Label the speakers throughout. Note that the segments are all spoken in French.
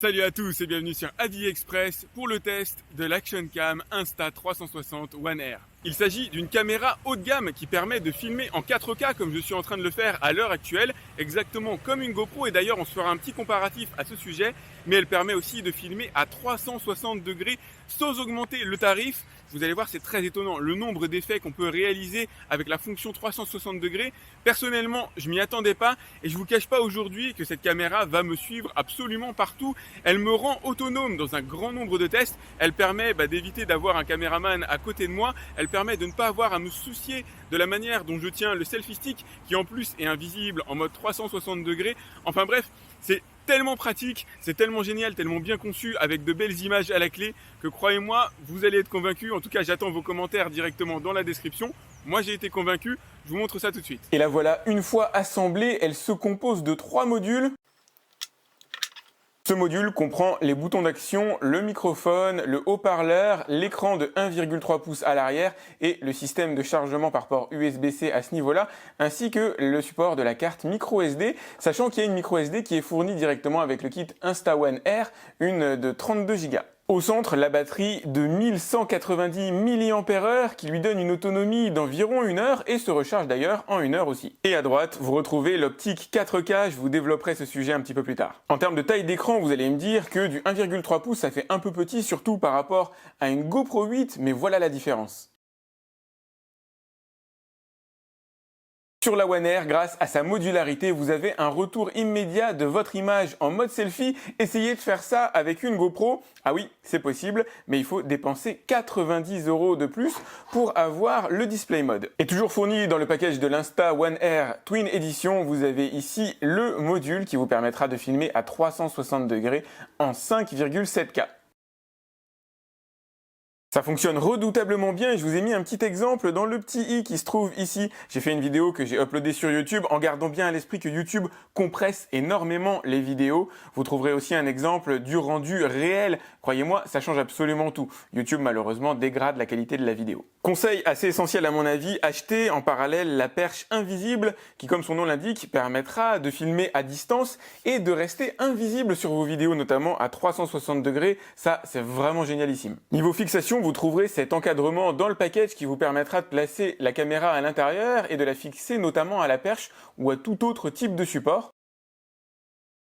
Speaker 1: Salut à tous et bienvenue sur AliExpress pour le test de l'Action Cam Insta360 One Air. Il s'agit d'une caméra haut de gamme qui permet de filmer en 4K comme je suis en train de le faire à l'heure actuelle, exactement comme une GoPro, et d'ailleurs on se fera un petit comparatif à ce sujet, mais elle permet aussi de filmer à 360 degrés sans augmenter le tarif. Vous allez voir, c'est très étonnant le nombre d'effets qu'on peut réaliser avec la fonction 360 degrés. Personnellement, je m'y attendais pas et je vous cache pas aujourd'hui que cette caméra va me suivre absolument partout. Elle me rend autonome dans un grand nombre de tests. Elle permet d'éviter d'avoir un caméraman à côté de moi. Elle permet de ne pas avoir à me soucier de la manière dont je tiens le selfie stick qui en plus est invisible en mode 360 degrés. Enfin bref, c'est tellement pratique, c'est tellement génial, tellement bien conçu avec de belles images à la clé que croyez-moi, vous allez être convaincus. En tout cas, j'attends vos commentaires directement dans la description. Moi, j'ai été convaincu. Je vous montre ça tout de suite.
Speaker 2: Et la voilà, une fois assemblée, elle se compose de 3 modules. Ce module comprend les boutons d'action, le microphone, le haut-parleur, l'écran de 1,3 pouces à l'arrière et le système de chargement par port USB-C à ce niveau-là, ainsi que le support de la carte microSD, sachant qu'il y a une microSD qui est fournie directement avec le kit Insta1 Air, une de 32 Go. Au centre, la batterie de 1190 mAh qui lui donne une autonomie d'environ 1 heure et se recharge d'ailleurs en 1 heure aussi. Et à droite, vous retrouvez l'optique 4K, je vous développerai ce sujet un petit peu plus tard. En termes de taille d'écran, vous allez me dire que du 1,3 pouces ça fait un peu petit, surtout par rapport à une GoPro 8, mais voilà la différence. Sur la One Air, grâce à sa modularité, vous avez un retour immédiat de votre image en mode selfie. Essayez de faire ça avec une GoPro. Ah oui, c'est possible, mais il faut dépenser 90 € de plus pour avoir le display mode. Et toujours fourni dans le package de l'Insta1 Air Twin Edition, vous avez ici le module qui vous permettra de filmer à 360 degrés en 5,7K. Ça fonctionne redoutablement bien et je vous ai mis un petit exemple dans le petit i qui se trouve ici. J'ai fait une vidéo que j'ai uploadée sur YouTube en gardant bien à l'esprit que YouTube compresse énormément les vidéos. Vous trouverez aussi un exemple du rendu réel. Croyez-moi, ça change absolument tout. YouTube malheureusement dégrade la qualité de la vidéo. Conseil assez essentiel à mon avis, achetez en parallèle la perche invisible qui, comme son nom l'indique, permettra de filmer à distance et de rester invisible sur vos vidéos, notamment à 360 degrés. Ça, c'est vraiment génialissime. Niveau fixation, vous trouverez cet encadrement dans le package qui vous permettra de placer la caméra à l'intérieur et de la fixer notamment à la perche ou à tout autre type de support.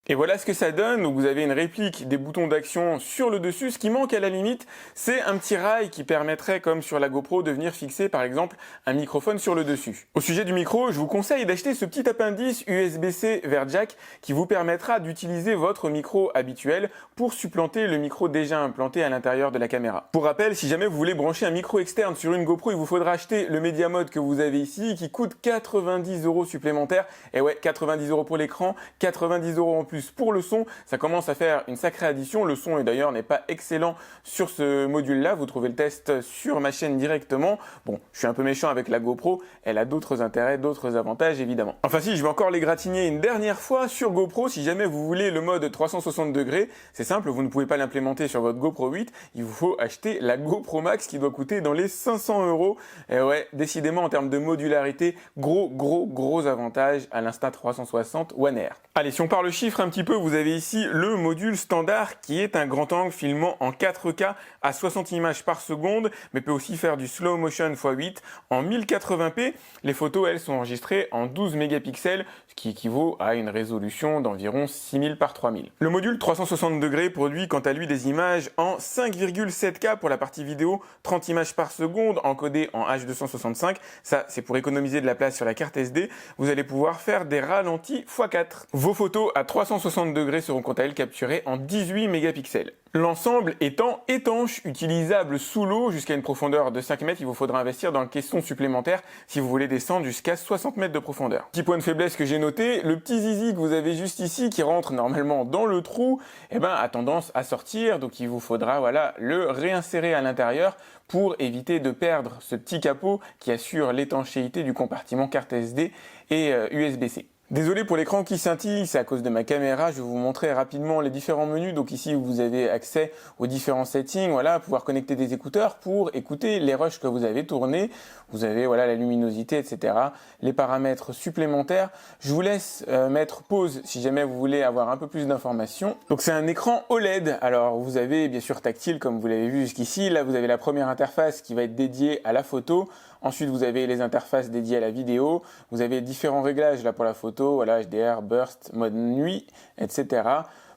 Speaker 2: Et voilà ce que ça donne. Donc vous avez une réplique des boutons d'action sur le dessus. Ce qui manque à la limite, c'est un petit rail qui permettrait, comme sur la GoPro, de venir fixer par exemple un microphone sur le dessus. Au sujet du micro, je vous conseille d'acheter ce petit appendice USB-C vers jack qui vous permettra d'utiliser votre micro habituel pour supplanter le micro déjà implanté à l'intérieur de la caméra. Pour rappel, si jamais vous voulez brancher un micro externe sur une GoPro, il vous faudra acheter le Media Mode que vous avez ici qui coûte 90 € supplémentaires. Et ouais, 90 € pour l'écran, 90 € en plus pour le son, ça commence à faire une sacrée addition. Le son d'ailleurs n'est pas excellent sur ce module là, vous trouvez le test sur ma chaîne directement. Bon, je suis un peu méchant avec la GoPro, elle a d'autres intérêts, d'autres avantages évidemment. Enfin si, je vais encore les gratigner une dernière fois sur GoPro. Si jamais vous voulez le mode 360 degrés, c'est simple, vous ne pouvez pas l'implémenter sur votre GoPro 8, il vous faut acheter la GoPro Max qui doit coûter dans les 500 €. Et ouais, décidément en termes de modularité, gros avantage à l'Insta360 One Air. Allez, si on parle chiffres un petit peu, vous avez ici le module standard qui est un grand angle filmant en 4K à 60 images par seconde, mais peut aussi faire du slow motion x8 en 1080p. Les photos, elles, sont enregistrées en 12 mégapixels, ce qui équivaut à une résolution d'environ 6000 par 3000. Le module 360 degrés produit quant à lui des images en 5,7K pour la partie vidéo, 30 images par seconde encodées en H265. Ça, c'est pour économiser de la place sur la carte SD. Vous allez pouvoir faire des ralentis x4. Vos photos à 360 degrés seront quant à elles capturées en 18 mégapixels. L'ensemble étant étanche, utilisable sous l'eau jusqu'à une profondeur de 5 mètres, il vous faudra investir dans le caisson supplémentaire si vous voulez descendre jusqu'à 60 mètres de profondeur. Petit point de faiblesse que j'ai noté, le petit zizi que vous avez juste ici qui rentre normalement dans le trou, a tendance à sortir, donc il vous faudra le réinsérer à l'intérieur pour éviter de perdre ce petit capot qui assure l'étanchéité du compartiment carte SD et USB-C. Désolé pour l'écran qui scintille, c'est à cause de ma caméra. Je vais vous montrer rapidement les différents menus. Donc ici, vous avez accès aux différents settings, voilà, pouvoir connecter des écouteurs pour écouter les rushs que vous avez tournés. Vous avez voilà la luminosité, etc. Les paramètres supplémentaires. Je vous laisse mettre pause si jamais vous voulez avoir un peu plus d'informations. Donc c'est un écran OLED. Alors vous avez bien sûr tactile comme vous l'avez vu jusqu'ici. Là, vous avez la première interface qui va être dédiée à la photo. Ensuite, vous avez les interfaces dédiées à la vidéo. Vous avez différents réglages là pour la photo, voilà, HDR, burst, mode nuit, etc.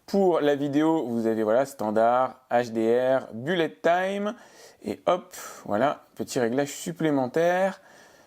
Speaker 2: Pour la vidéo, vous avez voilà standard, HDR, bullet time et hop, voilà, petit réglage supplémentaire.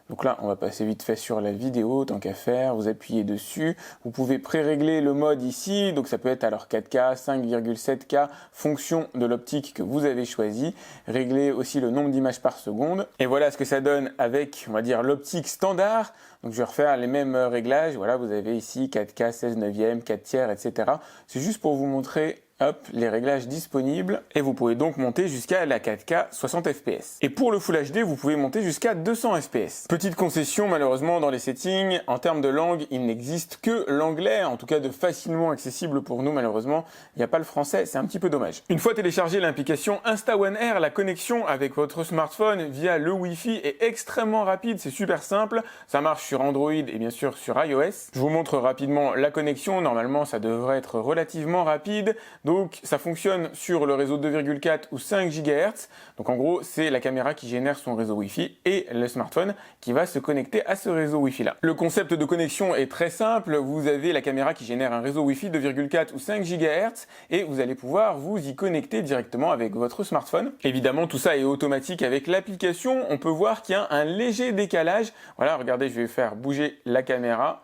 Speaker 2: Donc là, on va passer vite fait sur la vidéo, tant qu'à faire, vous appuyez dessus. Vous pouvez pré-régler le mode ici, donc ça peut être alors 4K, 5,7K, fonction de l'optique que vous avez choisi. Régler aussi le nombre d'images par seconde. Et voilà ce que ça donne avec, on va dire, l'optique standard. Donc je vais refaire les mêmes réglages. Voilà, vous avez ici 4K, 16 neuvième, 4 tiers, etc. C'est juste pour vous montrer hop, les réglages disponibles et vous pouvez donc monter jusqu'à la 4K 60 fps. Et pour le Full HD, vous pouvez monter jusqu'à 200 fps. Petite concession, malheureusement, dans les settings, en termes de langue, il n'existe que l'anglais, en tout cas de facilement accessible pour nous, malheureusement. Il n'y a pas le français, c'est un petit peu dommage. Une fois téléchargé l'application Insta One Air, la connexion avec votre smartphone via le Wi-Fi est extrêmement rapide, c'est super simple. Ça marche sur Android et bien sûr sur iOS. Je vous montre rapidement la connexion. Normalement, ça devrait être relativement rapide. Donc ça fonctionne sur le réseau 2,4 ou 5 GHz. Donc en gros, c'est la caméra qui génère son réseau Wi-Fi et le smartphone qui va se connecter à ce réseau Wi-Fi là. Le concept de connexion est très simple. Vous avez la caméra qui génère un réseau Wi-Fi 2,4 ou 5 GHz et vous allez pouvoir vous y connecter directement avec votre smartphone. Évidemment, tout ça est automatique avec l'application. On peut voir qu'il y a un léger décalage. Voilà, regardez, je vais faire bouger la caméra.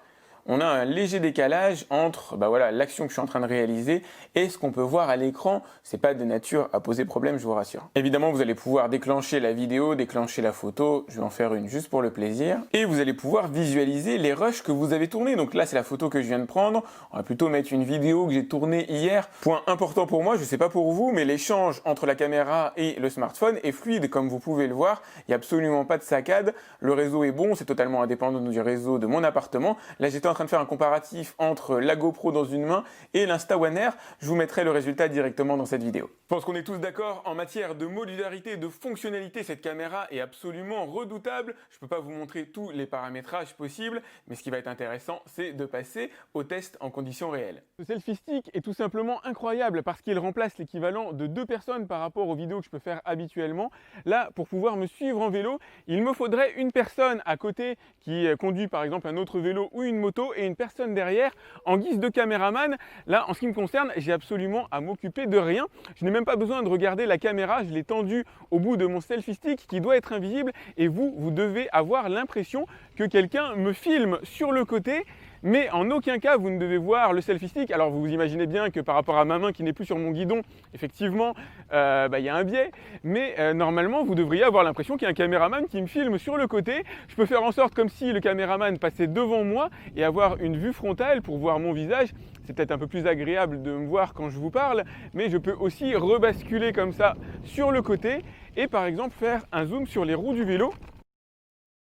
Speaker 2: On a un léger décalage entre voilà, l'action que je suis en train de réaliser et ce qu'on peut voir à l'écran. C'est pas de nature à poser problème, je vous rassure. Évidemment, vous allez pouvoir déclencher la vidéo, déclencher la photo. Je vais en faire une juste pour le plaisir. Et vous allez pouvoir visualiser les rushs que vous avez tournés. Donc là, c'est la photo que je viens de prendre. On va plutôt mettre une vidéo que j'ai tournée hier. Point important pour moi, je sais pas pour vous, mais l'échange entre la caméra et le smartphone est fluide, comme vous pouvez le voir. Il n'y a absolument pas de saccade. Le réseau est bon, c'est totalement indépendant du réseau de mon appartement. Là, j'étais en train de faire un comparatif entre la GoPro dans une main et l'Insta One Air. Je vous mettrai le résultat directement dans cette vidéo. Je pense qu'on est tous d'accord en matière de modularité et de fonctionnalité. Cette caméra est absolument redoutable. Je ne peux pas vous montrer tous les paramétrages possibles, mais ce qui va être intéressant, c'est de passer au test en conditions réelles. Ce selfie stick est tout simplement incroyable parce qu'il remplace l'équivalent de 2 personnes par rapport aux vidéos que je peux faire habituellement. Là, pour pouvoir me suivre en vélo, il me faudrait une personne à côté qui conduit par exemple un autre vélo ou une moto et une personne derrière en guise de caméraman. Là, en ce qui me concerne, j'ai absolument à m'occuper de rien. Je n'ai même pas besoin de regarder la caméra, je l'ai tendue au bout de mon selfie stick qui doit être invisible et vous devez avoir l'impression que quelqu'un me filme sur le côté. Mais en aucun cas, vous ne devez voir le selfie stick. Alors vous imaginez bien que par rapport à ma main qui n'est plus sur mon guidon, effectivement, y a un biais. Mais normalement, vous devriez avoir l'impression qu'il y a un caméraman qui me filme sur le côté. Je peux faire en sorte comme si le caméraman passait devant moi et avoir une vue frontale pour voir mon visage. C'est peut-être un peu plus agréable de me voir quand je vous parle, mais je peux aussi rebasculer comme ça sur le côté et par exemple faire un zoom sur les roues du vélo.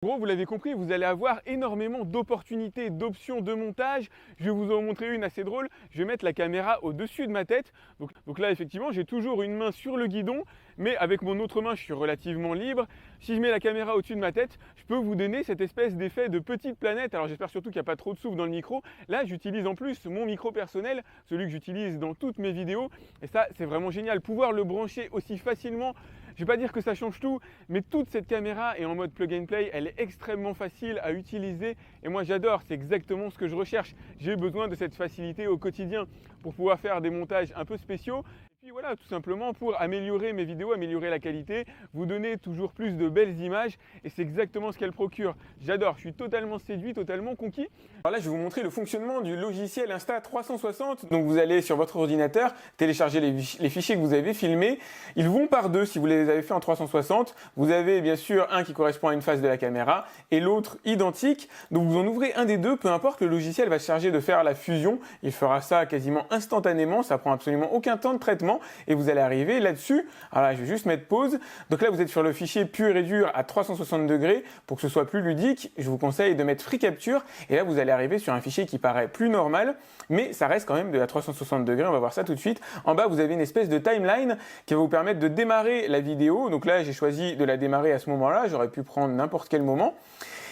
Speaker 2: En gros, vous l'avez compris, vous allez avoir énormément d'opportunités, d'options de montage. Je vais vous en montrer une assez drôle. Je vais mettre la caméra au-dessus de ma tête. Donc là, effectivement, j'ai toujours une main sur le guidon, mais avec mon autre main, je suis relativement libre. Si je mets la caméra au-dessus de ma tête, je peux vous donner cette espèce d'effet de petite planète. Alors j'espère surtout qu'il n'y a pas trop de souffle dans le micro. Là, j'utilise en plus mon micro personnel, celui que j'utilise dans toutes mes vidéos. Et ça, c'est vraiment génial. Pouvoir le brancher aussi facilement. Je ne vais pas dire que ça change tout, mais toute cette caméra est en mode plug and play, elle est extrêmement facile à utiliser et moi j'adore, c'est exactement ce que je recherche. J'ai besoin de cette facilité au quotidien pour pouvoir faire des montages un peu spéciaux. Et puis voilà, tout simplement pour améliorer mes vidéos, améliorer la qualité, vous donner toujours plus de belles images et c'est exactement ce qu'elle procure. J'adore, je suis totalement séduit, totalement conquis. Alors là, je vais vous montrer le fonctionnement du logiciel Insta360. Donc vous allez sur votre ordinateur, télécharger les fichiers que vous avez filmés. Ils vont par deux si vous les avez fait en 360. Vous avez bien sûr un qui correspond à une face de la caméra et l'autre identique. Donc vous en ouvrez un des deux, peu importe, le logiciel va se charger de faire la fusion. Il fera ça quasiment instantanément, ça prend absolument aucun temps de traitement. directement et vous allez arriver là-dessus. Alors là, je vais juste mettre pause. Donc là, vous êtes sur le fichier pur et dur à 360 degrés. Pour que ce soit plus ludique, je vous conseille de mettre Free Capture et là, vous allez arriver sur un fichier qui paraît plus normal, mais ça reste quand même de la 360 degrés. On va voir ça tout de suite. En bas, vous avez une espèce de timeline qui va vous permettre de démarrer la vidéo. Donc là, j'ai choisi de la démarrer à ce moment-là. J'aurais pu prendre n'importe quel moment.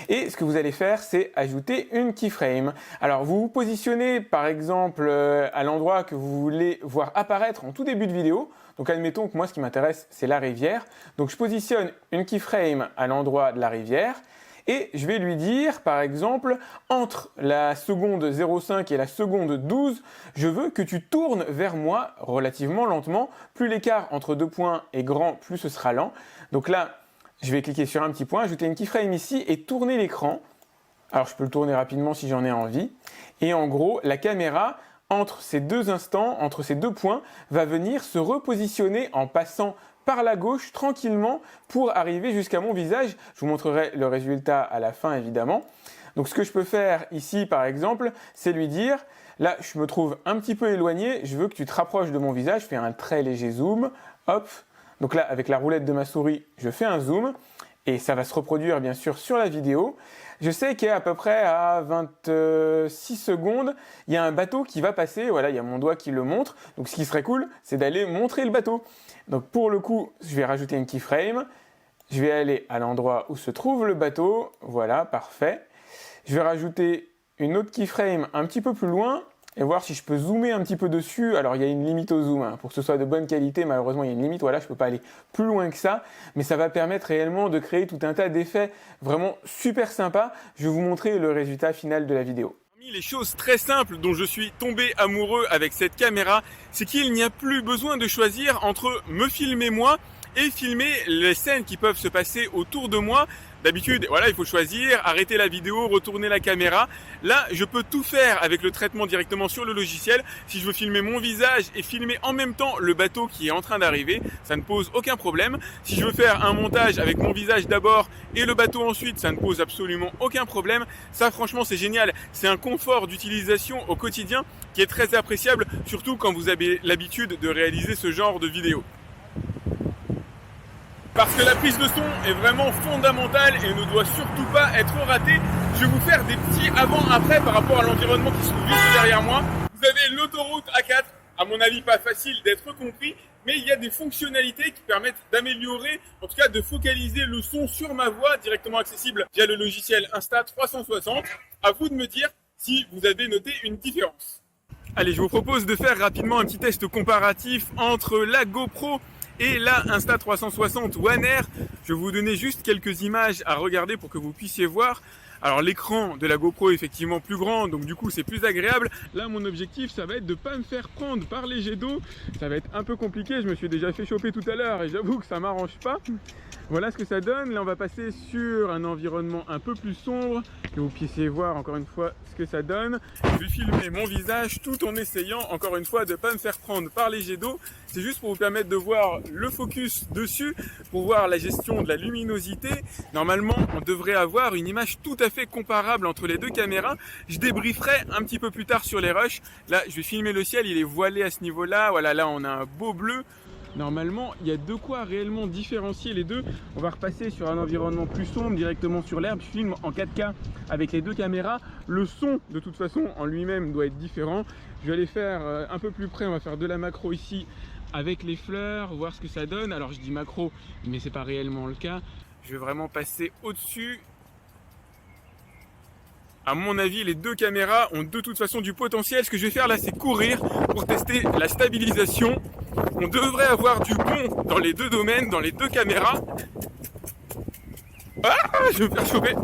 Speaker 2: Et ce que vous allez faire, c'est ajouter une keyframe. Alors, vous vous positionnez, par exemple, à l'endroit que vous voulez voir apparaître en tout début de vidéo. Donc, admettons que moi, ce qui m'intéresse, c'est la rivière. Donc, je positionne une keyframe à l'endroit de la rivière. Et je vais lui dire, par exemple, entre la seconde 0,5 et la seconde 12, je veux que tu tournes vers moi relativement lentement. Plus l'écart entre deux points est grand, plus ce sera lent. Donc là, je vais cliquer sur un petit point, ajouter une keyframe ici et tourner l'écran. Alors, je peux le tourner rapidement si j'en ai envie. Et en gros, la caméra, entre ces deux instants, entre ces deux points, va venir se repositionner en passant par la gauche tranquillement pour arriver jusqu'à mon visage. Je vous montrerai le résultat à la fin, évidemment. Donc, ce que je peux faire ici, par exemple, c'est lui dire, là, je me trouve un petit peu éloigné, je veux que tu te rapproches de mon visage, je fais un très léger zoom, hop. Donc là, avec la roulette de ma souris, je fais un zoom et ça va se reproduire bien sûr sur la vidéo. Je sais qu'à peu près à 26 secondes, il y a un bateau qui va passer. Voilà, il y a mon doigt qui le montre. Donc ce qui serait cool, c'est d'aller montrer le bateau. Donc pour le coup, je vais rajouter une keyframe. Je vais aller à l'endroit où se trouve le bateau. Voilà, parfait. Je vais rajouter une autre keyframe un petit peu plus loin. Et voir si je peux zoomer un petit peu dessus. Alors, il y a une limite au zoom. Pour que ce soit de bonne qualité, malheureusement, il y a une limite. Voilà, je ne peux pas aller plus loin que ça. Mais ça va permettre réellement de créer tout un tas d'effets vraiment super sympas. Je vais vous montrer le résultat final de la vidéo.
Speaker 1: Parmi les choses très simples dont je suis tombé amoureux avec cette caméra, c'est qu'il n'y a plus besoin de choisir entre me filmer moi et filmer les scènes qui peuvent se passer autour de moi. D'habitude, voilà, il faut choisir, arrêter la vidéo, retourner la caméra. Là, je peux tout faire avec le traitement directement sur le logiciel. Si je veux filmer mon visage et filmer en même temps le bateau qui est en train d'arriver, ça ne pose aucun problème. Si je veux faire un montage avec mon visage d'abord et le bateau ensuite, ça ne pose absolument aucun problème. Ça, franchement, c'est génial. C'est un confort d'utilisation au quotidien qui est très appréciable, surtout quand vous avez l'habitude de réaliser ce genre de vidéo. Parce que la prise de son est vraiment fondamentale et ne doit surtout pas être ratée. Je vais vous faire des petits avant-après par rapport à l'environnement qui se trouve juste derrière moi. Vous avez l'autoroute A4, à mon avis pas facile d'être compris, mais il y a des fonctionnalités qui permettent d'améliorer, en tout cas de focaliser le son sur ma voix directement accessible via le logiciel Insta360. À vous de me dire si vous avez noté une différence. Allez, je vous propose de faire rapidement un petit test comparatif entre la GoPro et la Insta360 One Air. Je vais vous donner juste quelques images à regarder pour que vous puissiez voir. Alors l'écran de la GoPro est effectivement plus grand, donc du coup c'est plus agréable. Là mon objectif ça va être de ne pas me faire prendre par les jets d'eau. Ça va être un peu compliqué, je me suis déjà fait choper tout à l'heure et j'avoue que ça m'arrange pas. Voilà ce que ça donne. Là on va passer sur un environnement un peu plus sombre, que vous puissiez voir encore une fois ce que ça donne. Je vais filmer mon visage tout en essayant encore une fois de ne pas me faire prendre par les jets d'eau. C'est juste pour vous permettre de voir le focus dessus, pour voir la gestion de la luminosité. Normalement on devrait avoir une image tout à fait comparable entre les deux caméras. Je débrieferai un petit peu plus tard sur les rushs. Là je vais filmer le ciel, il est voilé à ce niveau là. Voilà, là on a un beau bleu. Normalement, il y a de quoi réellement différencier les deux. On va repasser sur un environnement plus sombre, directement sur l'herbe. Je filme en 4K avec les deux caméras. Le son, de toute façon, en lui-même doit être différent. Je vais aller faire un peu plus près. On va faire de la macro ici avec les fleurs, voir ce que ça donne. Alors, je dis macro, mais c'est pas réellement le cas. Je vais vraiment passer au-dessus. À mon avis, les deux caméras ont de toute façon du potentiel. Ce que je vais faire là, c'est courir pour tester la stabilisation. On devrait avoir du bon dans les deux domaines, dans les deux caméras. Ah, je vais me faire choper.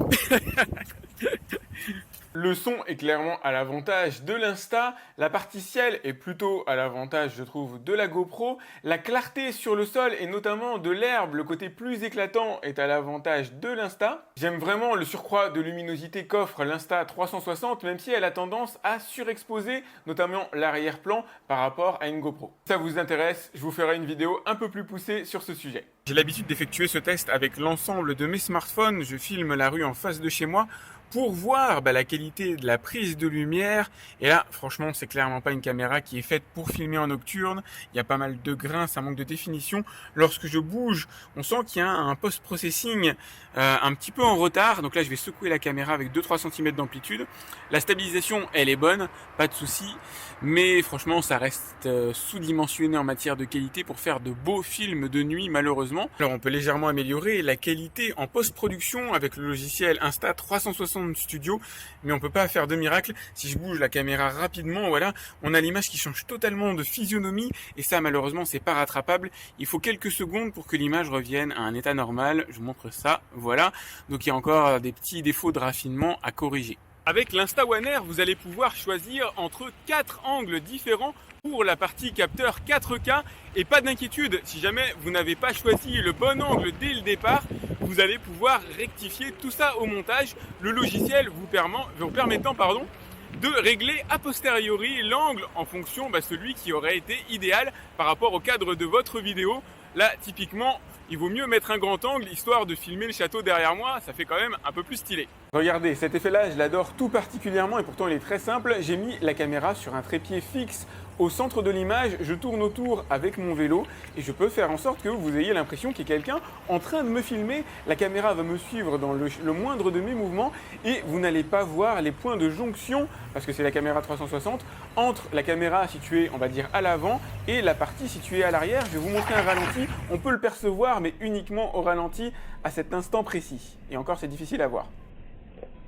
Speaker 2: Le son est clairement à l'avantage de l'Insta, la partie ciel est plutôt à l'avantage, je trouve, de la GoPro. La clarté sur le sol et notamment de l'herbe, le côté plus éclatant, est à l'avantage de l'Insta. J'aime vraiment le surcroît de luminosité qu'offre l'Insta360, même si elle a tendance à surexposer notamment l'arrière-plan par rapport à une GoPro. Si ça vous intéresse, je vous ferai une vidéo un peu plus poussée sur ce sujet.
Speaker 1: J'ai l'habitude d'effectuer ce test avec l'ensemble de mes smartphones. Je filme la rue en face de chez moi pour voir la qualité de la prise de lumière. Et là, franchement, c'est clairement pas une caméra qui est faite pour filmer en nocturne. Il y a pas mal de grains, ça manque de définition. Lorsque je bouge, on sent qu'il y a un post-processing un petit peu en retard. Donc là, je vais secouer la caméra avec 2-3 cm d'amplitude. La stabilisation, elle est bonne, pas de souci. Mais franchement, ça reste sous-dimensionné en matière de qualité pour faire de beaux films de nuit, malheureusement. Alors, on peut légèrement améliorer la qualité en post-production avec le logiciel Insta360 Studio, mais on peut pas faire de miracle. Si je bouge la caméra rapidement, voilà, on a l'image qui change totalement de physionomie, et ça, malheureusement, c'est pas rattrapable. Il faut quelques secondes pour que l'image revienne à un état normal. Je vous montre ça, voilà. Donc, il y a encore des petits défauts de raffinement à corriger. Avec l'Insta One Air, vous allez pouvoir choisir entre 4 angles différents pour la partie capteur 4K, et pas d'inquiétude, si jamais vous n'avez pas choisi le bon angle dès le départ, vous allez pouvoir rectifier tout ça au montage, le logiciel vous permettant de régler a posteriori l'angle en fonction celui qui aurait été idéal par rapport au cadre de votre vidéo. Là, typiquement, il vaut mieux mettre un grand angle histoire de filmer le château derrière moi, ça fait quand même un peu plus stylé.
Speaker 2: Regardez, cet effet-là, je l'adore tout particulièrement et pourtant il est très simple. J'ai mis la caméra sur un trépied fixe au centre de l'image, je tourne autour avec mon vélo et je peux faire en sorte que vous ayez l'impression qu'il y a quelqu'un en train de me filmer. La caméra va me suivre dans le moindre de mes mouvements et vous n'allez pas voir les points de jonction, parce que c'est la caméra 360, entre la caméra située, on va dire, à l'avant et la partie située à l'arrière. Je vais vous montrer un ralenti, on peut le percevoir mais uniquement au ralenti à cet instant précis. Et encore, c'est difficile à voir.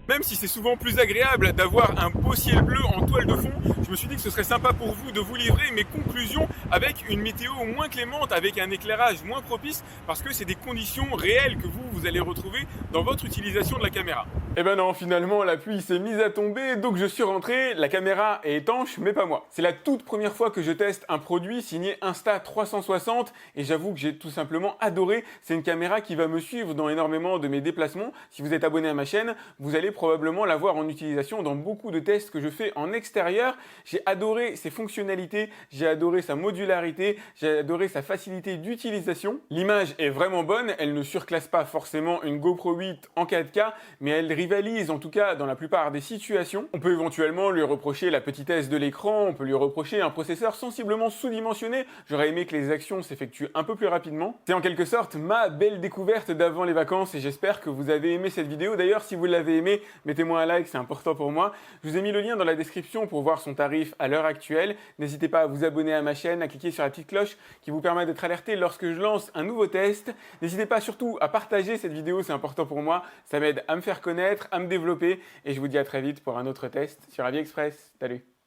Speaker 1: Même si c'est souvent plus agréable d'avoir un beau ciel bleu en toile de fond, je me suis dit que ce serait sympa pour vous de vous livrer mes conclusions avec une météo moins clémente, avec un éclairage moins propice, parce que c'est des conditions réelles que vous allez retrouver dans votre utilisation de la caméra.
Speaker 2: Eh ben non, finalement la pluie s'est mise à tomber, donc je suis rentré, la caméra est étanche, mais pas moi. C'est la toute première fois que je teste un produit signé Insta360 et j'avoue que j'ai tout simplement adoré. C'est une caméra qui va me suivre dans énormément de mes déplacements. Si vous êtes abonné à ma chaîne, vous allez probablement l'avoir en utilisation dans beaucoup de tests que je fais en extérieur. J'ai adoré ses fonctionnalités, j'ai adoré sa modularité, j'ai adoré sa facilité d'utilisation. L'image est vraiment bonne, elle ne surclasse pas forcément une GoPro 8 en 4K, mais elle rivalise en tout cas dans la plupart des situations. On peut éventuellement lui reprocher la petitesse de l'écran, on peut lui reprocher un processeur sensiblement sous-dimensionné. J'aurais aimé que les actions s'effectuent un peu plus rapidement. C'est en quelque sorte ma belle découverte d'avant les vacances et j'espère que vous avez aimé cette vidéo. D'ailleurs, si vous l'avez aimé, mettez-moi un like, c'est important pour moi. Je vous ai mis le lien dans la description pour voir son tarif à l'heure actuelle. N'hésitez pas à vous abonner à ma chaîne, à cliquer sur la petite cloche qui vous permet d'être alerté lorsque je lance un nouveau test. N'hésitez pas surtout à partager cette vidéo, c'est important pour moi. Ça m'aide à me faire connaître, à me développer et je vous dis à très vite pour un autre test sur AviExpress. Salut!